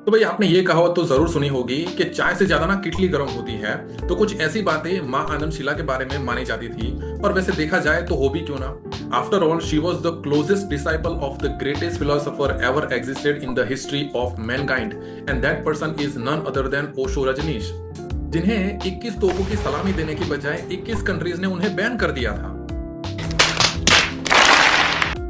तो भाई आपने ये कहावत तो जरूर सुनी होगी कि चाय से ज्यादा ना किटली गर्म होती है। तो कुछ ऐसी बातें माँ आनंदशिला के बारे में मानी जाती थी। और वैसे देखा जाए तो हो भी क्यों ना। After all she was the closest disciple of the greatest philosopher ever existed in the history of mankind, and that person is none other than Osho Rajneesh, जिन्हें 21 तोपों की सलामी देने की बजाय 21 कंट्रीज ने उन्हें बैन कर दिया था।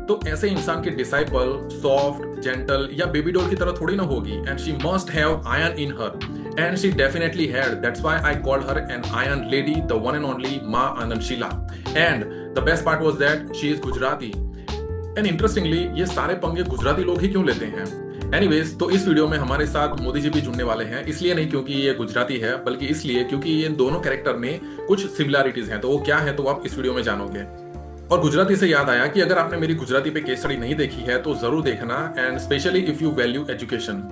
तो ऐसे इंसान की डिसाइपल सॉफ्ट जेंटल या बेबी डॉल की तरह थोड़ी ना होगी, and she must have iron in her, and she definitely had, that's why I called her an iron lady, the one and only Ma Anandshila. And the best part was that she is Gujarati. And interestingly ये सारे पंगे गुजराती लोग ही क्यों लेते हैं। Anyways, तो इस video में हमारे साथ मोदी जी भी जुड़ने वाले हैं, इसलिए नहीं क्योंकि ये गुजराती है, बल्कि इसलिए क्योंकि ये दोनों कैरेक्टर में कुछ सिमिलैरिटीज हैं। तो वो क्या है तो आप इस वीडियो में जानोगे। और गुजराती से याद आया कि अगर आपने मेरी गुजराती पे केस स्टडी नहीं देखी है तो जरूर देखना, and specially if you value education.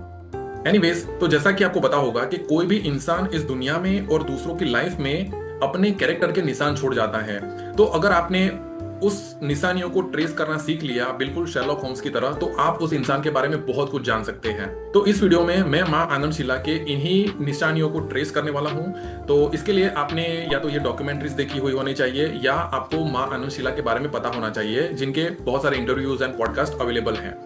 Anyways, तो जैसा कि आपको पता होगा कि कोई भी इंसान इस दुनिया में और दूसरों की लाइफ में अपने कैरेक्टर के निशान छोड़ जाता है। तो अगर आपने उस निशानियों को ट्रेस करना सीख लिया बिल्कुल शेरलॉक होम्स की तरह, तो आप उस इंसान के बारे में बहुत कुछ जान सकते हैं। तो इस वीडियो में मैं मां आनंदशिला के इन्हीं निशानियों को ट्रेस करने वाला हूं। तो इसके लिए आपने या तो ये डॉक्यूमेंट्रीज देखी हुई होनी चाहिए, या आपको मां आनंदशिला के बारे में पता होना चाहिए, जिनके बहुत सारे इंटरव्यूज एंड पॉडकास्ट अवेलेबल हैं।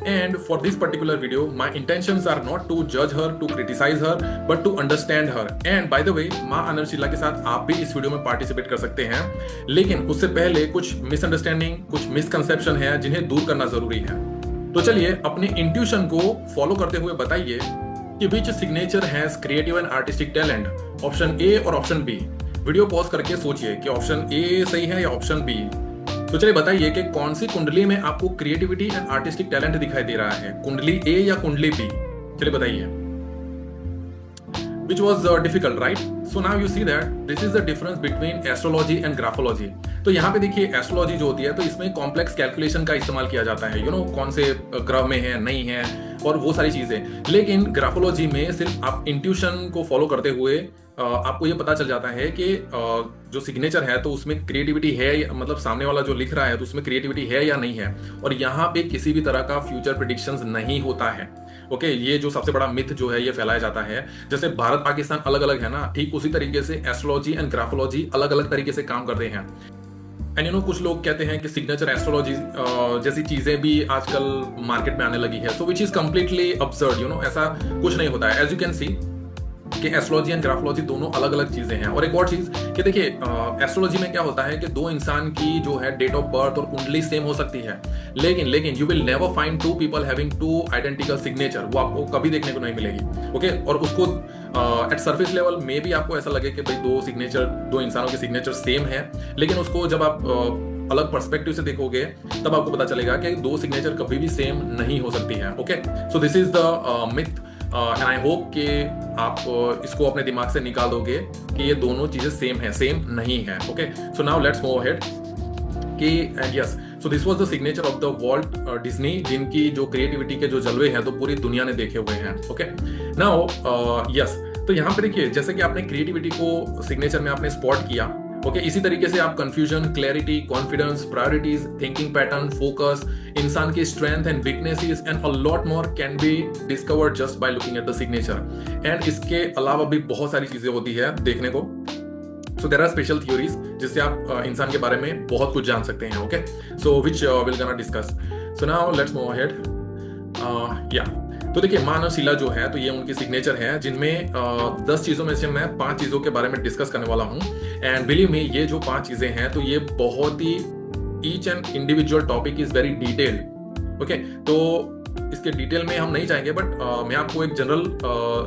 And for this particular video, my intentions are not to judge her, to criticize her, but to understand her. And by the way, माँ आनंदशिला के साथ आप भी इस वीडियो में पार्टिसिपेट कर सकते हैं, लेकिन उससे पहले कुछ मिसअंडरस्टैंडिंग, कुछ मिसकंसेप्शन है जिन्हें दूर करना जरूरी है। तो चलिए अपने इंट्यूशन को फॉलो करते हुए बताइए कि which signature has creative and artistic talent, option A और ऑप्शन बी। वीडियो पॉज करके सोचिए कि ऑप्शन ए सही है या ऑप्शन बी। तो चलिए बताइए कि कौन सी कुंडली में आपको क्रिएटिविटी एंड आर्टिस्टिक टैलेंट दिखाई दे रहा है, कुंडली ए या कुंडली बी। चलिए बताइए। Which was difficult, right? So now you see that this is the difference between astrology and graphology. तो यहाँ पे देखिए एस्ट्रोलॉजी जो होती है तो इसमें कॉम्प्लेक्स कैलकुलेशन का इस्तेमाल किया जाता है, कौन से ग्रह में है नहीं है और वो सारी चीजें। लेकिन ग्राफोलॉजी में सिर्फ आप इंट्यूशन को फॉलो करते हुए आपको ये पता चल जाता है कि जो सिग्नेचर है तो उसमें क्रिएटिविटी है, मतलब सामने वाला जो लिख रहा है तो उसमें क्रिएटिविटी है या नहीं है। और यहाँ पे किसी भी तरह का फ्यूचर प्रेडिक्शंस नहीं होता है। ओके, ये जो सबसे बड़ा मिथ जो है ये फैलाया जाता है। जैसे भारत पाकिस्तान अलग अलग है ना, ठीक उसी तरीके से एस्ट्रोलॉजी एंड ग्राफोलॉजी अलग अलग तरीके से काम करते हैं। एंड कुछ लोग कहते हैं कि सिग्नेचर एस्ट्रोलॉजी जैसी चीजें भी आजकल मार्केट में आने लगी है, सो विच इज कंप्लीटली अब्सर्ड। ऐसा कुछ नहीं होता है। एज यू कैन सी कि एस्ट्रोलॉजी एंड ग्राफोलॉजी दोनों अलग अलग चीजें हैं। और एक और चीज कि देखिए एस्ट्रोलॉजी में क्या होता है कि दो इंसान की जो है डेट ऑफ बर्थ और कुंडली सेम हो सकती है, लेकिन you will never find two people having two identical signature. वो आपको कभी देखने को नहीं मिलेगी। ओके, और उसको एट सरफेस लेवल में भी आपको ऐसा लगे कि भाई दो इंसानों के सिग्नेचर सेम है, लेकिन उसको जब आप अलग पर्सपेक्टिव से देखोगे तब आपको पता चलेगा कि दो सिग्नेचर कभी भी सेम नहीं हो सकती है। Okay, so this is the myth, and I hope कि आप इसको अपने दिमाग से निकाल दोगे कि ये दोनों चीजें सेम नहीं है। Okay, so now let's move ahead कि and yes, so this was the signature of the Walt Disney, जिनकी जो क्रिएटिविटी के जो जलवे हैं तो पूरी दुनिया ने देखे हुए हैं। ओके, नाउ यस, तो यहाँ पे देखिए जैसे कि आपने क्रिएटिविटी को सिग्नेचर में आपने स्पॉट किया। ओके, इसी तरीके से आप confusion, clarity, confidence, priorities, thinking pattern, focus, इंसान की strength and weaknesses and a lot more can be discovered just by looking at the signature. And इसके अलावा भी बहुत सारी चीजें होती है देखने को। So there are special theories जिससे आप इंसान के बारे में बहुत कुछ जान सकते हैं। Okay, so which will gonna discuss. So now let's move ahead. या तो देखिए मां आनंदशिला जो है तो ये उनकी सिग्नेचर है, जिनमें 10 चीजों में से मैं 5 चीजों के बारे में डिस्कस करने वाला हूँ। एंड बिलीव मी, ये जो 5 चीजें हैं तो ये बहुत ही each and individual topic is very detailed. Okay, तो इसके डिटेल में हम नहीं जाएंगे, बट मैं आपको एक जनरल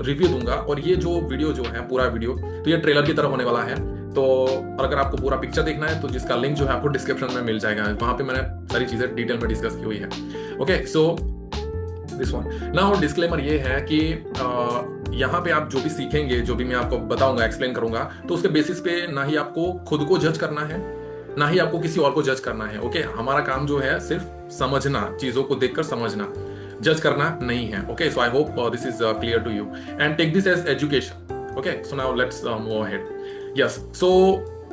रिव्यू दूंगा। और ये जो वीडियो जो है पूरा वीडियो तो ये ट्रेलर की तरह होने वाला है। तो और अगर आपको पूरा पिक्चर देखना है तो जिसका लिंक जो है आपको डिस्क्रिप्शन में मिल जाएगा, वहां पे मैंने सारी चीजें डिटेल में डिस्कस की हुई है। Okay, so this one now disclaimer ये है कि यहाँ पे आप जो भी सीखेंगे, जो भी मैं आपको बताऊंगा, एक्सप्लेन करूंगा, तो उसके बेसिस पे ना ही आपको खुद को जज करना है, ना ही आपको किसी और को जज करना है। ओके, हमारा काम जो है सिर्फ समझना, चीजों को देखकर समझना, जज करना नहीं है। Okay, so I hope this is clear to you and take this as education. Okay, so now let's move ahead. Yes, so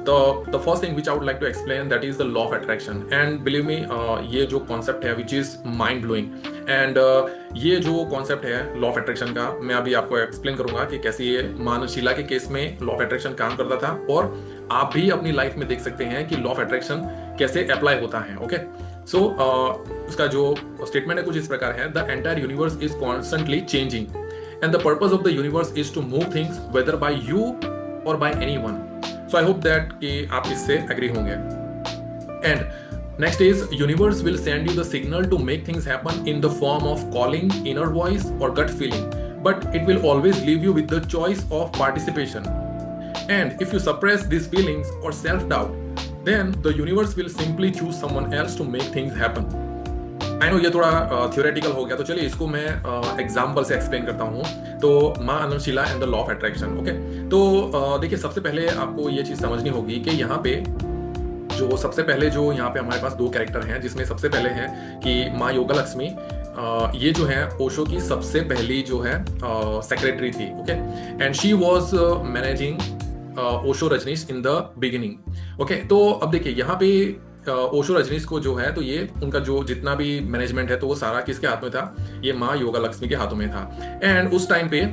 the first thing which I would like to explain, that is the law of attraction. And believe me, ये जो concept है which is mind blowing, and ये जो concept है law of attraction का, मैं अभी आपको explain करूंगा कि कैसे ये मानवशिला के केस में law of attraction काम करता था, और आप भी अपनी लाइफ में देख सकते हैं कि law of attraction कैसे अप्लाई होता है. ओके, सो उसका जो स्टेटमेंट है कुछ इस प्रकार है: the entire universe is constantly changing and the purpose of the universe is to move things whether by you और by anyone. So I hope that कि आप इससे एग्री होंगे. And next is universe will send you the signal to make things happen in the form of calling, inner voice और gut feeling, but it will always leave you with the choice of participation. And if you suppress this feelings और self doubt, then the universe will simply choose someone else to make things happen. I know ये थोड़ा theoretical हो गया, तो चलिए इसको मैं example से एक्सप्लेन करता हूँ. तो Ma Anandshila and the law of attraction. Okay, तो देखिए सबसे पहले आपको ये चीज समझनी होगी कि यहाँ पे सबसे पहले यहाँ पे हमारे पास दो कैरेक्टर हैं, जिसमें सबसे पहले है कि माँ योगा लक्ष्मी, ये जो है ओशो की सबसे पहली जो है सेक्रेटरी थी. Okay, and she was managing Osho Rajneesh in the beginning. Okay, तो अब देखिए यहाँ पे ओशो रजनीश को जो है, तो ये उनका जो जितना भी मैनेजमेंट है तो वो सारा किसके हाथ में था? ये माँ योगा लक्ष्मी के हाथों में था. एंड उस टाइम पे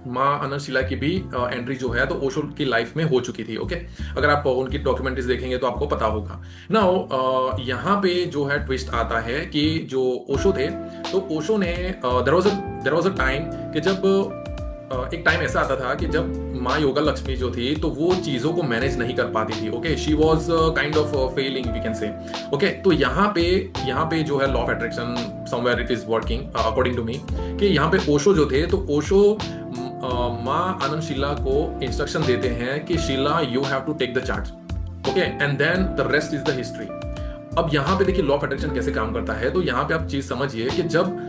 माँ आनंदशिला की भी एंट्री जो है तो ओशो की लाइफ में हो चुकी थी. ओके, अगर आप उनकी डॉक्यूमेंट्रीज देखेंगे तो आपको पता होगा. नाउ यहाँ पे जो है ट्विस्ट आता है कि जो ओशो थे, तो ओशो ने देयर वाज अ टाइम कि जब एक टाइम ऐसा आता था कि जब माँ योगा लक्ष्मी जो थी तो वो चीजों को मैनेज नहीं कर पाती थी. Okay, she was kind of failing, we can say. Okay, तो यहाँ पे जो है law of attraction somewhere it is working according to me, कि यहाँ पे ओशो जो थे, तो ओशो माँ आनंदशिला को इंस्ट्रक्शन देते हैं कि Sheela you have to take the charge. Okay, and then the rest is the history. अब यहाँ पे देखिए लॉ ऑफ अट्रैक्शन कैसे काम करता है. तो यहाँ पे आप चीज समझिए कि जब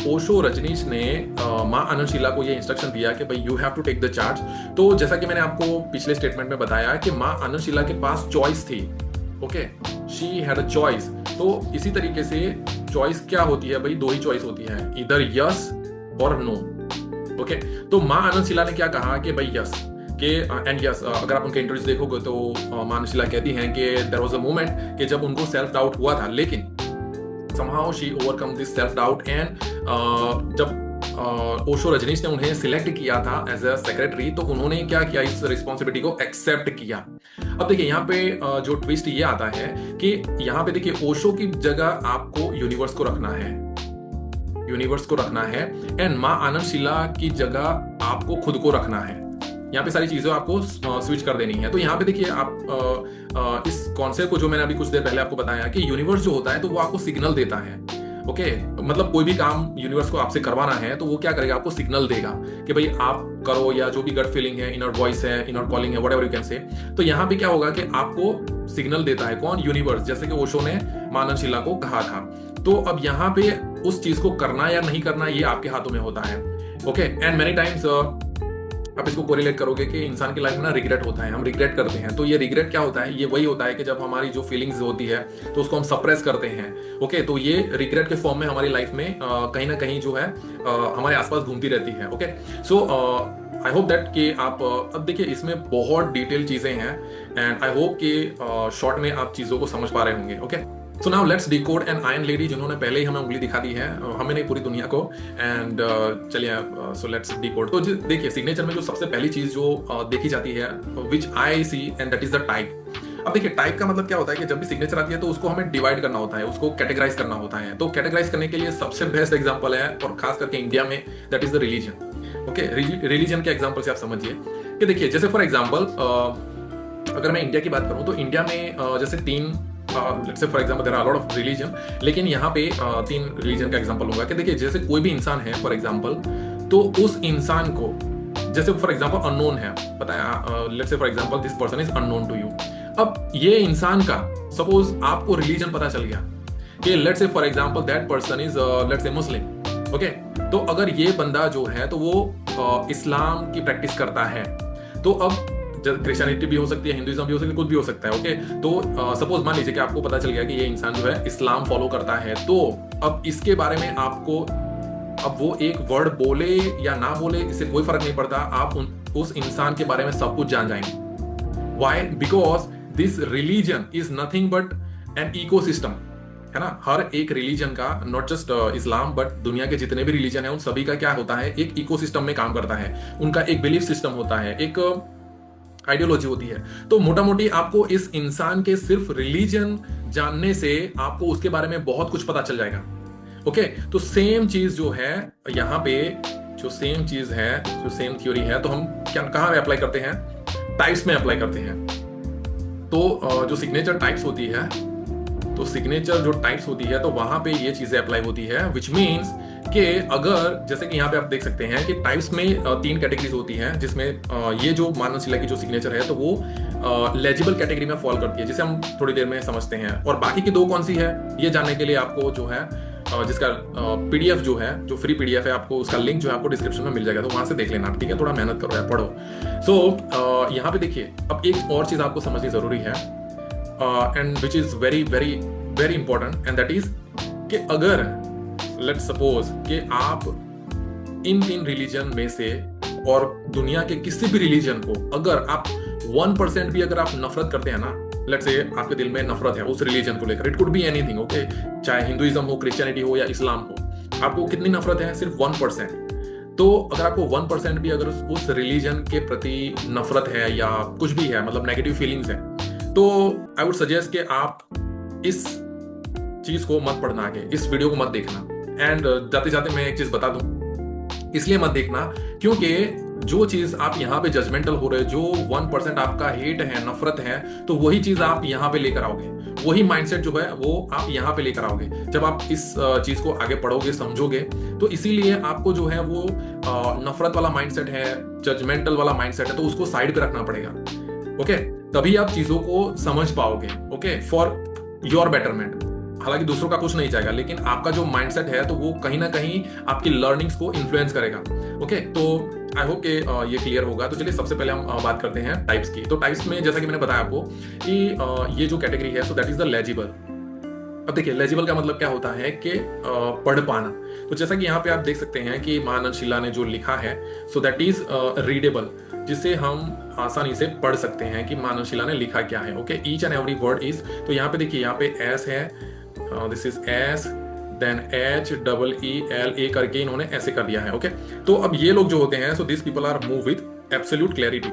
ओशो रजनीश ने माँ आनंदशिला को ये इंस्ट्रक्शन दिया कि भाई you have to take the charge, तो जैसा कि मैंने आपको पिछले स्टेटमेंट में बताया कि माँ आनंदशिला के पास चॉइस थी. Okay, she had a choice. तो इसी तरीके से चॉइस क्या होती है भाई? दो ही चॉइस होती है, इधर यस और नो. ओके, तो माँ आनंदशिला ने क्या कहा कि भाई यस के एंड यस. अगर आप उनके इंटरव्यूज देखोगे तो माँ आनंदशिला कहती हैं कि देयर वाज अ मोमेंट कि जब उनको सेल्फ डाउट हुआ था, लेकिन somehow she overcome this self doubt. and जब ओशो रजनीश ने उन्हें सिलेक्ट किया था एज अ सेक्रेटरी, तो उन्होंने क्या किया? इस रिस्पॉन्सिबिलिटी को एक्सेप्ट किया. अब देखिए यहाँ पे जो ट्विस्ट ये आता है कि यहाँ पे देखिए ओशो की जगह आपको यूनिवर्स को रखना है, एंड माँ आनंदशिला की जगह आपको खुद को रखना है. यहाँ पे सारी चीजें आपको स्विच कर देनी है. तो यहाँ पे देखिए आप इस कॉन्सेप्ट को जो मैंने अभी कुछ देर पहले आपको बताया कि यूनिवर्स जो होता है तो वो आपको सिग्नल देता है. ओके, मतलब कोई भी काम यूनिवर्स को आपसे करवाना है तो वो क्या करेगा? आपको सिग्नल देगा कि भाई आप करो, या जो भी गट फीलिंग है, इनर वॉइस है, इनर कॉलिंग है, व्हाटएवर यू कैन से. तो यहाँ पे क्या होगा कि आपको सिग्नल देता है कौन? यूनिवर्स, जैसे कि ओशो ने माँ आनंदशिला को कहा था. तो अब यहाँ पे उस चीज को करना या नहीं करना ये आपके हाथों में होता है. ओके, एंड मेनी टाइम्स आप इसको कोरिलेट करोगे कि इंसान की लाइफ में ना रिग्रेट होता है, हम रिग्रेट करते हैं. तो ये रिग्रेट क्या होता है? ये वही होता है कि जब हमारी जो फीलिंग्स होती है तो उसको हम सप्रेस करते हैं. ओके, तो ये रिग्रेट के फॉर्म में हमारी लाइफ में कहीं ना कहीं जो है हमारे आसपास घूमती रहती है. Okay, so I hope that कि आप अब देखिए इसमें बहुत डिटेल चीजें हैं, एंड आई होप कि शॉर्ट में आप चीजों को समझ पा रहे होंगे. Okay, so now let's decode N iron lady, जिन्होंने पहले ही हमें उंगली दिखा दी है, हमें नहीं पूरी दुनिया को. एंड चलिए सो लेट्स डिकोड. तो देखिए सिग्नेचर में जो सबसे पहली चीज जो देखी जाती है, which I see, and that is the type. अब देखिए टाइप का मतलब क्या होता है कि जब भी सिग्नेचर आती है तो उसको हमें डिवाइड करना होता है, उसको कैटेगराइज करना होता है. तो कैटेगराइज करने के लिए सबसे बेस्ट एग्जांपल है, और खास करके इंडिया में, that is the religion. Okay, religion के एग्जांपल से आप समझिए कि देखिए जैसे फॉर एग्जांपल अगर मैं इंडिया की बात करूं तो इंडिया में जैसे तीन let's say for example there are lot of religion, लेकिन यहाँ पे तीन रिलीजन का एग्जांपल होगा कि देखिए जैसे कोई भी इंसान है फॉर एग्जांपल, तो उस इंसान को जैसे फॉर एग्जांपल अननोन है, पता है, let's say for example this person is unknown to you. अब ये इंसान का सपोज आपको रिलीजन पता चल गया कि let's say for example that person is let's say Muslim. Okay, तो अगर ये बंदा जो है तो वो इस्लाम की प्रैक्टिस करता है, तो अब क्रिश्चियनिटी भी हो सकती है, हिंदुइज्म भी हो सकती है, कुछ भी हो सकता है. ओके, तो सपोज मान लीजिए कि आपको पता चल गया कि ये इंसान जो है इस्लाम फॉलो करता है, तो अब इसके बारे में आपको, अब वो एक वर्ड बोले या ना बोले इससे कोई फर्क नहीं पड़ता, आप उस इंसान के बारे में सब कुछ जान जाएंगे. Why? Because this religion is nothing but an ecosystem, है ना। हर एक रिलीजन का, नॉट जस्ट इस्लाम बट दुनिया के जितने भी रिलीजन है उन सभी का क्या होता है, एक इकोसिस्टम में काम करता है। उनका एक बिलीफ सिस्टम होता है, एक आइडियोलॉजी होती है। तो मोटा मोटी आपको इस इंसान के सिर्फ रिलीजन जानने से आपको उसके बारे में बहुत कुछ पता चल जाएगा। ओके, तो सेम चीज जो है यहाँ पे, जो सेम चीज है, जो सेम थ्योरी है, तो हम क्या कहाँ अप्लाई करते हैं? टाइप्स में अप्लाई करते हैं। तो जो सिग्नेचर टाइप्स होती है, तो सिग्नेचर जो टाइप्स होती है, तो वहां पे ये चीजें अप्लाई होती है, विच मीन्स कि अगर जैसे कि यहाँ पे आप देख सकते हैं कि टाइप्स में 3 कैटेगरीज होती हैं, जिसमें ये जो मानव शिला की जो सिग्नेचर है तो वो लेजिबल कैटेगरी में फॉल करती है, जिसे हम थोड़ी देर में समझते हैं। और बाकी की 2 कौन सी है, ये जानने के लिए आपको जो है जिसका पीडीएफ जो है, जो फ्री पीडीएफ है, आपको उसका लिंक जो है आपको डिस्क्रिप्शन में मिल जाएगा, तो वहां से देख लेना, ठीक है। थोड़ा मेहनत करो या पढ़ो। सो यहाँ पे देखिए, अब एक और चीज आपको समझनी जरूरी है, and which is very very very important, and that is कि अगर लेट्स सपोज कि आप इन 3 रिलीजन में से और दुनिया के किसी भी रिलीजन को अगर आप 1% भी अगर आप नफरत करते हैं ना, लेट्स से आपके दिल में नफरत है उस रिलीजन को लेकर, it could be anything, okay, चाहे हिंदुइज्म हो, क्रिश्चियनिटी हो या इस्लाम हो, आपको कितनी नफरत है? सिर्फ 1%। तो अगर आपको 1% भी अगर उस रिलीजन के प्रति नफरत है या कुछ भी है, मतलब नेगेटिव फीलिंग्स है, तो आई वुड सजेस्ट कि आप इस चीज को मत पढ़ना, आगे इस वीडियो को मत देखना। एंड जाते जाते मैं एक चीज बता दूं, इसलिए मत देखना क्योंकि जो चीज आप यहाँ पे जजमेंटल हो रहे, जो 1% आपका हेट है, नफरत है, तो वही चीज आप यहाँ पे लेकर आओगे, वही माइंडसेट जो है वो आप यहाँ पे लेकर आओगे जब आप इस चीज को आगे पढ़ोगे, समझोगे। तो इसीलिए आपको जो है वो नफरत वाला माइंडसेट है, जजमेंटल वाला माइंडसेट है, तो उसको साइड पे रखना पड़ेगा। ओके, तभी आप चीजों को समझ पाओगे, ओके, फॉर योर बेटरमेंट। हालांकि दूसरों का कुछ नहीं चाहेगा, लेकिन आपका जो माइंडसेट है तो वो कहीं ना कहीं आपकी लर्निंग्स को इन्फ्लुएंस करेगा। ओके, तो आई होप कि ये क्लियर होगा। तो चलिए सबसे पहले हम बात करते हैं टाइप्स की। तो टाइप्स में जैसा कि मैंने बताया आपको कि ये जो कैटेगरी है, so that is the legible. अब देखिए, लेजिबल का मतलब क्या होता है कि पढ़ पाना। तो जैसा कि यहाँ पे आप देख सकते हैं कि महानंद शिला ने जो लिखा है, सो दैट इज रीडेबल, जिसे हम आसानी से पढ़ सकते हैं कि महानंद शिला ने लिखा क्या है। Okay, each and every word is, तो यहाँ पे देखिए, यहाँ पे एस है, this is S, then H double E L A करके इन्होंने ऐसे कर दिया है। ओके, तो अब ये लोग जो होते हैं, so this people are move with absolute clarity.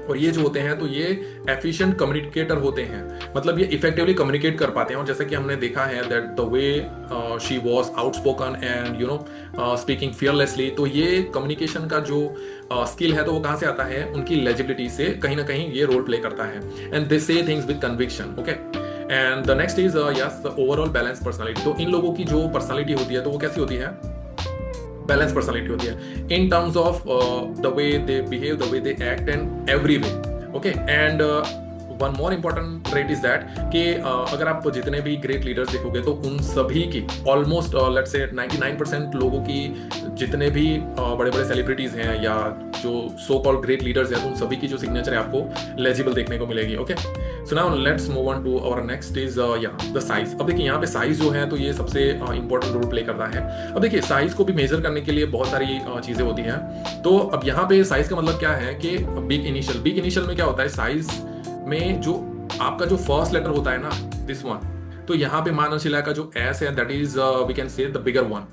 और ये जो होते हैं तो ये एफिशिएंट कम्युनिकेटर होते हैं, मतलब ये इफेक्टिवली कम्युनिकेट कर पाते हैं। और जैसे कि हमने देखा है that the way she was outspoken and you know speaking fearlessly, तो ये कम्युनिकेशन का जो स्किल है तो वो कहाँ से आता है? उनकी लेजिबिलिटी से कहीं ना कहीं ये रोल प्ले करता है। एंड दे से things with conviction. Okay, and the next is yes the overall balance personality. तो इन लोगों की जो पर्सनालिटी होती है तो वो कैसी होती है? बैलेंस पर्सनालिटी होती है in terms of the way they behave, the way they act and every way. Okay, and one more important trait is that कि अगर आप जितने भी ग्रेट लीडर्स देखोगे तो उन सभी की ऑलमोस्ट लेट्स से 99% लोगों की, जितने भी बड़े बड़े सेलिब्रिटीज हैं या जो सो कॉल्ड ग्रेट लीडर्स हैं, तो उन सभी की जो सिग्नेचर है आपको लेजिबल देखने को मिलेगी। Okay, so now let's move on to our next is या द साइज। अब देखिए, यहाँ पे साइज जो है तो ये सबसे इंपॉर्टेंट रोल प्ले करता है। अब देखिए, साइज को भी मेजर करने के लिए बहुत सारी चीजें होती हैं। तो अब यहाँ पे साइज का मतलब क्या है कि बिग इनिशियल। बिग इनिशियल में क्या होता है? साइज में जो आपका जो फर्स्ट लेटर होता है ना, दिस वन, तो यहाँ पे महानंद शिला का जो एस है that is we can say the bigger one.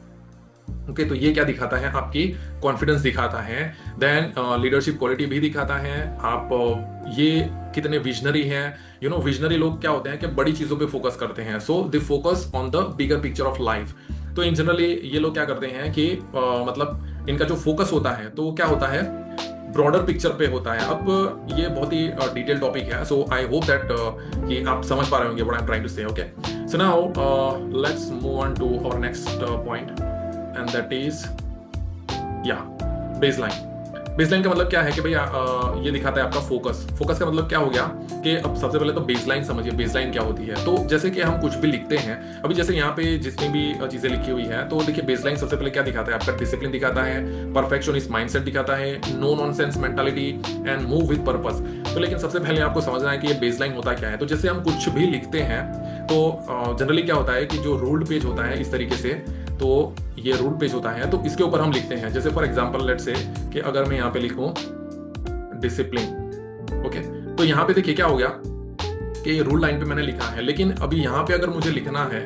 Okay, तो ये क्या दिखाता है? आपकी कॉन्फिडेंस दिखाता है, देन लीडरशिप क्वालिटी भी दिखाता है। आप ये कितने विजनरी हैं, यू नो, विजनरी लोग क्या होते हैं कि बड़ी चीजों पे फोकस करते हैं, so they focus on the bigger picture of life. तो इन जनरली ये लोग क्या करते हैं कि मतलब इनका जो फोकस होता है तो क्या होता है? ब्रॉडर पिक्चर पे होता है। अब ये बहुत ही डिटेल टॉपिक है, सो आई होप दैट कि आप समझ पा रहे होंगे what I am trying to say. Okay, so now let's move on to our next point and that is baseline। Baseline का मतलब क्या है कि भैया ये दिखाता है आपका फोकस। फोकस का मतलब क्या हो गया कि अब सबसे पहले तो बेसलाइन समझिए, बेसलाइन क्या होती है। तो जैसे कि हम कुछ भी लिखते हैं, अभी जैसे यहाँ पे जितनी भी चीजें लिखी हुई है, तो देखिए बेसलाइन सबसे पहले क्या दिखाता है? आपका डिसिप्लिन दिखाता है, परफेक्शनिस्ट माइंडसेट दिखाता है, no nonsense mentality and move with purpose. तो लेकिन सबसे पहले आपको समझना है कि ये बेसलाइन होता क्या है। तो जैसे हम कुछ भी लिखते हैं तो जनरली क्या होता है कि जो रूल्ड पेज होता है इस तरीके से, तो ये रूल पेज होता है, तो इसके ऊपर हम लिखते हैं। जैसे फॉर एग्जांपल लेट्स से कि अगर मैं यहाँ पे लिखूं डिसिप्लिन, ओके, तो यहाँ पे देखिए क्या हो गया कि रूल लाइन पे मैंने लिखा है, लेकिन अभी यहाँ पे अगर मुझे लिखना है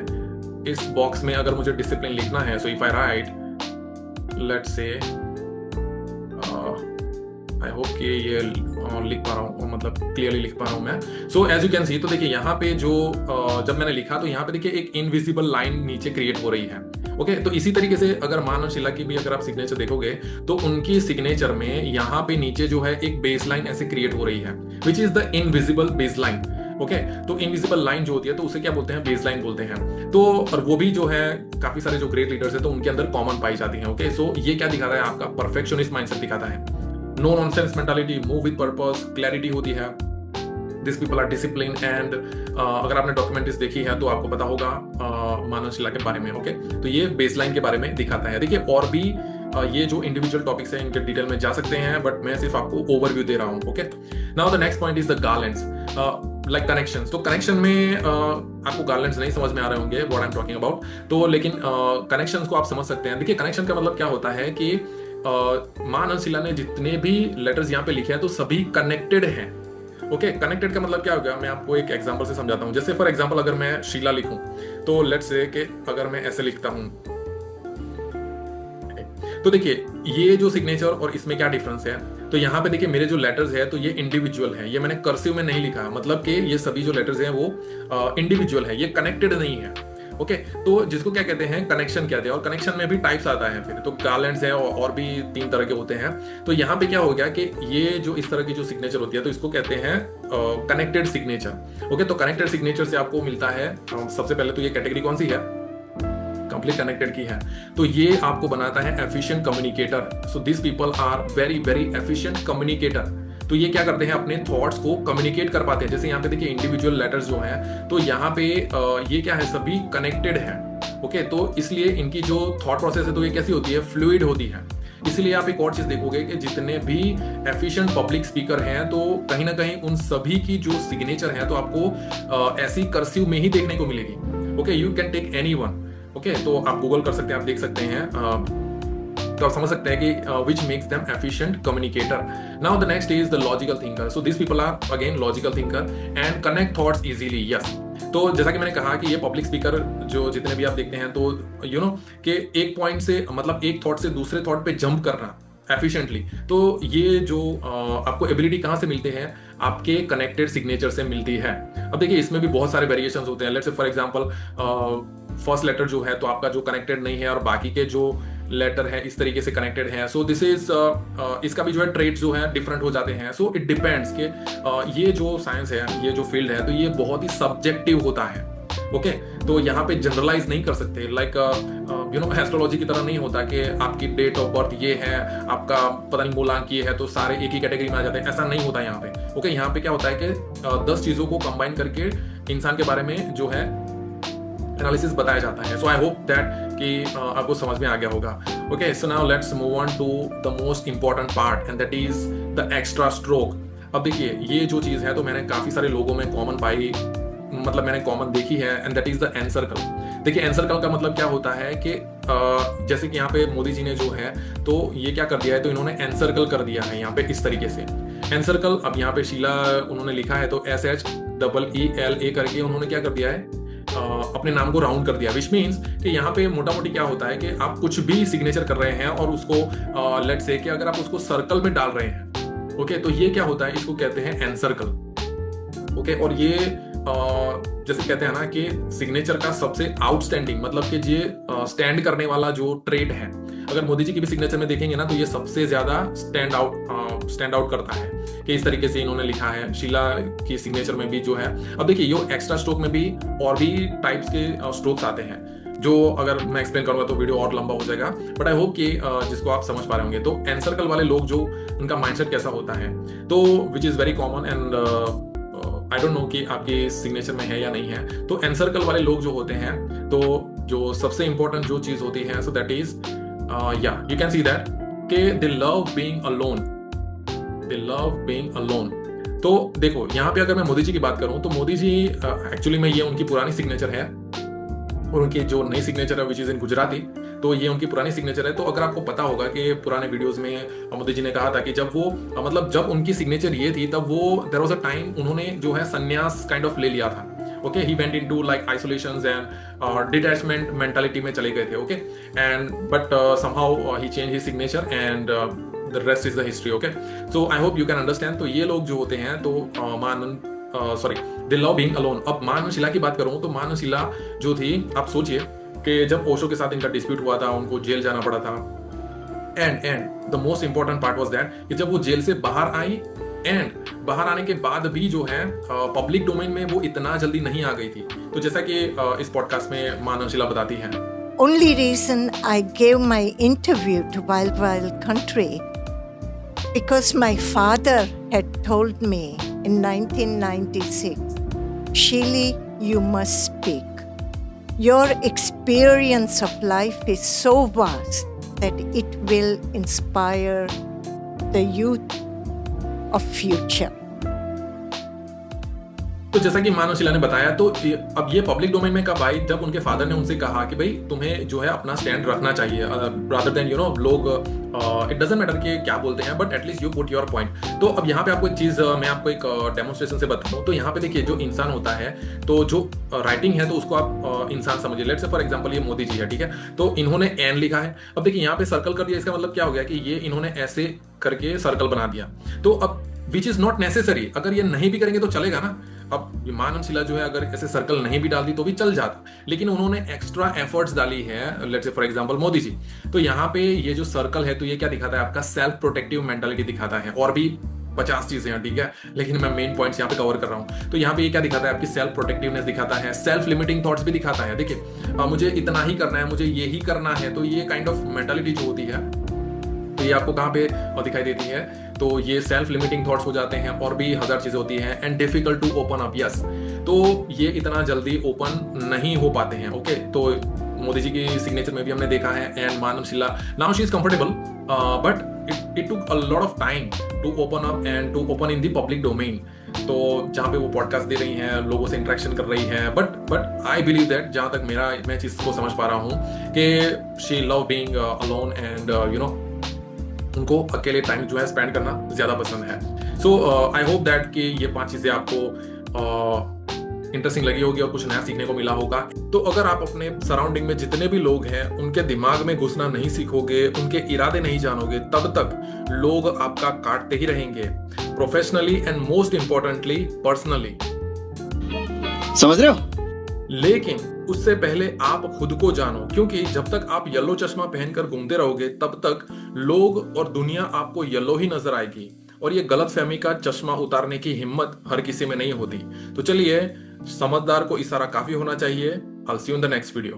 इस बॉक्स में, अगर मुझे डिसिप्लिन लिखना है, so if I right let's say, I hope कि ये लिख पा रहा हूँ, मतलब क्लियरली लिख पा रहा हूँ मैं। So as you can see, तो देखिए यहाँ पे जो जब मैंने लिखा तो यहाँ पे देखिए एक इनविजिबल लाइन नीचे क्रिएट हो रही है। ओके, तो इसी तरीके से अगर मान और शीला की भी अगर आप सिग्नेचर देखोगे तो उनकी सिग्नेचर में यहाँ पे नीचे जो है एक बेस लाइन ऐसे क्रिएट हो रही है, which is the invisible base line. Okay, तो इनविजिबल लाइन जो होती है तो उसे क्या बोलते हैं, बेस लाइन बोलते हैं। तो और वो भी जो है काफी सारे जो ग्रेट लीडर्स है तो उनके अंदर कॉमन पाई जाती है। ओके, सो ये क्या दिखाता है, आपका परफेक्शनिस्ट माइंडसेट दिखाता है, no nonsense mentality, move with purpose, clarity होती है, this people are discipline and अगर आपने डॉक्यूमेंट्रीज देखी है तो आपको पता होगा मानव शिला के बारे में। ओके, तो ये बेसलाइन के बारे में दिखाता है। देखिए और भी ये जो इंडिविजुअल टॉपिक्स हैं इनके डिटेल में जा सकते हैं, बट मैं सिर्फ आपको ओवरव्यू दे रहा हूँ। Okay, now the next point is the garlands, like connections. तो कनेक्शन में आपको गार्लैंड्स नहीं समझ में आ रहे होंगे what I am talking about, तो लेकिन कनेक्शंस को आप समझ सकते हैं। देखिए कनेक्शन का मतलब क्या होता है कि मानव शिला ने जितने भी लेटर्स यहाँ पे लिखे हैं तो सभी कनेक्टेड हैं। ओके, कनेक्टेड का मतलब क्या होगा, मैं आपको एक एग्जांपल से समझाता हूँ। जैसे फॉर एग्जांपल अगर मैं शीला लिखूं तो लेट्स से कि अगर मैं ऐसे लिखता हूं, तो देखिए ये जो सिग्नेचर और इसमें क्या डिफरेंस है, तो यहाँ पे देखिए मेरे जो लेटर्स है तो ये इंडिविजुअल है, ये मैंने कर्सिव में नहीं लिखा, मतलब कि ये सभी जो लेटर्स हैं वो इंडिविजुअल है, ये कनेक्टेड नहीं है। ओके, तो जिसको क्या कहते हैं, कनेक्शन कहते हैं। और कनेक्शन में भी टाइप्स आता है फिर, तो गार्लैंड्स है और भी 3 तरह के होते हैं। तो यहाँ पे क्या हो गया कि ये जो इस तरह की जो सिग्नेचर होती है तो इसको कहते हैं कनेक्टेड सिग्नेचर। ओके, तो कनेक्टेड सिग्नेचर से आपको मिलता है सबसे पहले तो ये कैटेगरी कौन सी है, कंप्लीट कनेक्टेड की है, तो ये आपको बनाता है efficient communicator. So this people are very very efficient communicator. तो ये क्या करते हैं, अपने थॉट्स को कम्युनिकेट कर पाते हैं। जैसे यहाँ पे देखिए इंडिविजुअल लेटर्स जो हैं तो यहाँ पे ये क्या है, सभी कनेक्टेड हैं। ओके, तो इसलिए इनकी जो थॉट प्रोसेस है तो ये कैसी होती है, फ्लूइड होती है। इसलिए आप एक और चीज देखोगे कि जितने भी एफिशिएंट पब्लिक स्पीकर हैं तो कहीं ना कहीं उन सभी की जो सिग्नेचर है तो आपको ऐसी कर्सिव में ही देखने को मिलेगी। Okay, you can take anyone. Okay, तो आप गूगल कर सकते हैं, आप देख सकते हैं, तो आप समझ सकते हैं कि which makes them efficient communicator. Now the next is the logical thinker. So this people are again logical thinker and connect thoughts easily. Yes, तो जैसा कि मैंने कहा कि ये पब्लिक स्पीकर जो जितने भी आप देखते हैं तो यू नो कि एक पॉइंट से, मतलब एक थॉट से दूसरे थॉट पे जंप करना एफिशिएंटली, तो ये जो आपको एबिलिटी कहाँ से मिलते हैं, आपके कनेक्टेड सिग्नेचर से मिलती है। अब देखिए इसमें भी बहुत सारे वेरिएशंस होते हैं। Let's say for example first letter जो है तो आपका जो कनेक्टेड नहीं है और बाकी के जो लेटर है इस तरीके से कनेक्टेड है। सो दिस इज इसका भी जो है ट्रेट जो है डिफरेंट हो जाते हैं। सो इट डिपेंड्स कि ये जो साइंस है, ये जो फील्ड है तो ये बहुत ही सब्जेक्टिव होता है। ओके, तो यहाँ पे जनरलाइज नहीं कर सकते, लाइक यू नो एस्ट्रोलॉजी की तरह नहीं होता कि आपकी डेट ऑफ बर्थ ये है, आपका पता नहीं मूलांक ये है तो सारे एक ही कैटेगरी में आ जाते हैं, ऐसा नहीं होता यहाँ पे। ओके, यहाँ पे क्या होता है कि 10 चीजों को कंबाइन करके इंसान के बारे में जो है एनालिसिस बताया जाता है। सो आई होप दैट कि आपको समझ में आ गया होगा। Okay, so now let's move on to the most important part and that is the extra stroke. अब देखिए ये जो चीज है तो मैंने काफी सारे लोगों में कॉमन पाई, मतलब मैंने कॉमन देखी है, and that is the N circle. देखिए एन सर्कल का मतलब क्या होता है कि जैसे कि यहाँ पे मोदी जी ने जो है तो ये क्या कर दिया है, तो इन्होंने एन सर्कल कर दिया है यहाँ पे इस तरीके से एन सर्कल। अब यहाँ पे शीला उन्होंने लिखा है तो SHEELA करके उन्होंने क्या कर दिया है, अपने नाम को राउंड कर दिया, विच मीन्स कि यहाँ पे मोटा मोटी क्या होता है कि आप कुछ भी सिग्नेचर कर रहे हैं और उसको लेट्स से कि अगर आप उसको सर्कल में डाल रहे हैं, ओके, तो ये क्या होता है, इसको कहते हैं एन सर्कल। ओके, और ये जैसे कहते हैं ना कि सिग्नेचर का सबसे आउटस्टैंडिंग, मतलब कि ये स्टैंड करने वाला जो ट्रेड है, अगर मोदी जी की भी सिग्नेचर में देखेंगे ना तो ये सबसे ज्यादा स्टैंड आउट करता है कि इस तरीके से इन्होंने लिखा है। शीला की सिग्नेचर में भी जो है, अब देखिए यो एक्स्ट्रा स्ट्रोक में भी और भी टाइप्स के स्ट्रोक्स आते हैं जो अगर मैं एक्सप्लेन करूंगा तो वीडियो और लंबा हो जाएगा, बट आई होप कि जिसको आप समझ पा रहे होंगे। तो एन सर्कल वाले लोग जो उनका माइंडसेट कैसा होता है, तो which is very common and I don't know कि आपके सिग्नेचर में है या नहीं है। तो एन सर्कल वाले लोग जो होते हैं तो जो सबसे इंपॉर्टेंट जो चीज होती है, so that is you can see that कि they love being alone, they love being alone. तो देखो यहाँ पे अगर मैं मोदी जी की बात करूं तो मोदी जी एक्चुअली में ये उनकी पुरानी सिग्नेचर है और उनकी जो नई सिग्नेचर है विच इज इन गुजराती, तो ये उनकी पुरानी सिग्नेचर है। तो अगर आपको पता होगा कि पुराने वीडियोस में मोदी जी ने कहा था कि जब वो मतलब जब उनकी सिग्नेचर ये थी तब वो देयर वाज अ टाइम उन्होंने जो है संन्यास काइंड ऑफ ले लिया था। Okay, he went into like isolations and detachment mentality में चले गए थे। Okay, and but somehow he change his signature and the rest is the history. Okay, so I hope you can understand. तो ये लोग जो होते हैं तो sorry they love being alone. अब मा आनंद की बात करूं तो मा आनंद जो थी, आप सोचिए कि जब ओशो के साथ इनका डिस्प्यूट हुआ था, उनको जेल जाना पड़ा था। And the most important part was that कि जब वो जेल से बाहर आई एंड बाहर आने के बाद भी जो है पब्लिक डोमेन में वो इतना जल्दी नहीं आ गई थी। तो जैसा कि इस पॉडकास्ट में मा आनंद बताती हैं, Only reason I gave my interview to Wild Wild Country because my father had told me in 1996, Sheely, you must speak. Your experience of life is so vast that it will inspire the youth of future. तो जैसा कि मानव शिला ने बताया, तो अब ये public domain में कब आई, जब उनके फादर ने उनसे कहा कि भाई तुम्हें जो है अपना स्टैंड रखना चाहिए, रादर देन यू नो लोग इट डजंट मैटर कि क्या बोलते हैं, but at least you put your point. तो अब यहाँ पे आपको एक चीज मैं आपको एक डेमोन्स्ट्रेशन से बताऊं। तो यहाँ पे देखिए, जो इंसान होता है तो जो राइटिंग है तो उसको आप इंसान समझिए। लेट्स से फॉर एग्जांपल ये मोदी जी है, ठीक है, तो इन्होंने एन लिखा है। अब देखिए यहाँ पे सर्कल कर दिया, इसका मतलब क्या हो गया कि ये इन्होंने ऐसे करके सर्कल बना दिया। तो अब विच इज नॉट नेसेसरी, अगर ये नहीं भी करेंगे तो चलेगा ना। अब मा आनंद जो है अगर ऐसे सर्कल नहीं भी डाल दी तो भी चल जाता, लेकिन उन्होंने एक्स्ट्रा एफर्ट्स डाली है। Let's say for example Modi ji, तो यहाँ पे ये जो सर्कल है तो ये क्या दिखाता है, आपका सेल्फ प्रोटेक्टिव मेंटालिटी दिखाता है। और भी 50 चीजें हैं, ठीक है, लेकिन मैं मेन पॉइंट्स यहाँ पे कवर कर रहा हूँ। तो यहाँ पे ये क्या दिखाता है, आपकी सेल्फ प्रोटेक्टिवनेस दिखाता है, सेल्फ लिमिटिंग थॉट्स भी दिखाता है। देखिए मुझे इतना ही करना है, मुझे ये ही करना है, तो ये काइंड ऑफ मेंटालिटी जो होती है तो ये आपको कहाँ पे दिखाई देती है, तो ये सेल्फ लिमिटिंग थॉट्स हो जाते हैं। और भी 1000 चीजें होती हैं। And difficult to open up, yes, तो ये इतना जल्दी ओपन नहीं हो पाते हैं। ओके, तो मोदी जी की सिग्नेचर में भी हमने देखा है। And Ma Anand now she is comfortable, but it took a lot of time to open up and to open in the public domain. तो जहाँ पे वो पॉडकास्ट दे रही हैं, लोगों से इंटरेक्शन कर रही हैं, बट आई बिलीव दैट, जहाँ तक मैं चीज को समझ पा रहा हूँ कि she love being alone and you know उनको अकेले टाइम जो है स्पेंड करना ज्यादा पसंद है। सो आई होप दैट कि ये 5 चीजें आपको इंटरेस्टिंग लगी होगी और कुछ नया सीखने को मिला होगा। तो अगर आप अपने सराउंडिंग में जितने भी लोग हैं उनके दिमाग में घुसना नहीं सीखोगे, उनके इरादे नहीं जानोगे, तब तक लोग आपका काटते ही रहेंगे, professionally and most importantly personally. समझ रहे हो? लेकिन उससे पहले आप खुद को जानो, क्योंकि जब तक आप येलो चश्मा पहनकर घूमते रहोगे तब तक लोग और दुनिया आपको येलो ही नजर आएगी। और ये गलतफहमी का चश्मा उतारने की हिम्मत हर किसी में नहीं होती। तो चलिए, समझदार को इशारा काफी होना चाहिए। I'll see you in the next video.